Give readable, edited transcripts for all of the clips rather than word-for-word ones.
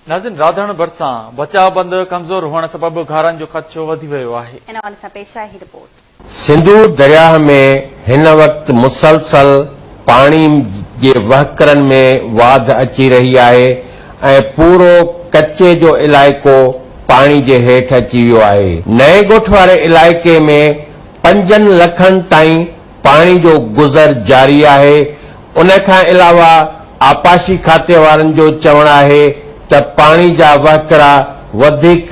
नाज़रीन, राधण भरिसां बचाव बंद कमज़ोर हुअण सबबि घारनि जो ख़दशो वधी वियो आहे। इन हवाले सां पेश आहे रिपोर्ट। सिंधु दरिया में हिन वक्त मुसलसल पानी जे वहकरनि में वाध अची रही आहे ऐं पूरो कच्चे जो इलाइक़ो पानी जे हेठि अची वियो आहे। नए ॻोठ वारे इलाइक़े में 5 लखनि ताईं पानी जो गुज़र जारी आहे। उन खां अलावा आपाशी खाते वारनि जो चवणु आहे त पानी जा वहकरा वधीक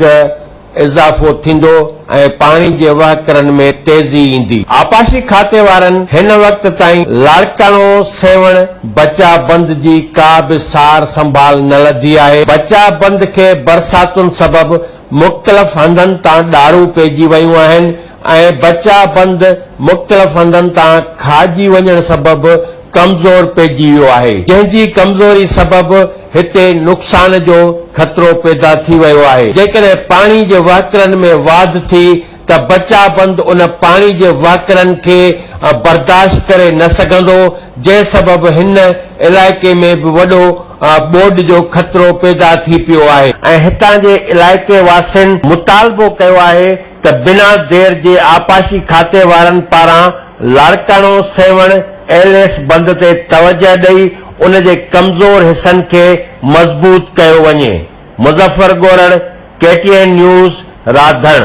इज़ाफ़ो थींदो ऐं पानी जे वहकरनि में तेज़ी ईंदी। आपाशी खाते वारनि हिन वक्त ताईं लाड़काणो सेवण बचा बंद जी का बि सार संभाल न लधी आहे। बचा बंद खे बरसातुनि सबबि मुख़्तलिफ़ हंधनि तां ॾारूं पइजी वयूं आहिनि ऐं बचा बंद मुख़्तलिफ़ हंधनि तां खाजी वञण सबबि कमज़ोर पइजी वियो आहे, जंहिंजी कमज़ोरी सबबि हिते नुक़सान जो ख़तरो पैदा थी वियो आहे। जेकॾहिं पानी जे वहकरनि में वाध थी त बचा बंद उन पानी जे वहकरनि खे बर्दाश्त करे न सघंदो, जंहिं सबबि हिन इलाइक़े में बि वॾो ॿोॾ जो ख़तरो पैदा थी पियो आहे ऐं हितां जे इलाइक़े वासियुनि मुतालबो कयो आहे त बिना देर जे आपाशी खाते वारनि पारां लाड़काणो सेवण LS बंद ते तवजह ॾेई उन जे कमज़ोर हिसनि खे मज़बूत कयो वञे। Muzaffar Gorad, KTN news, राधण।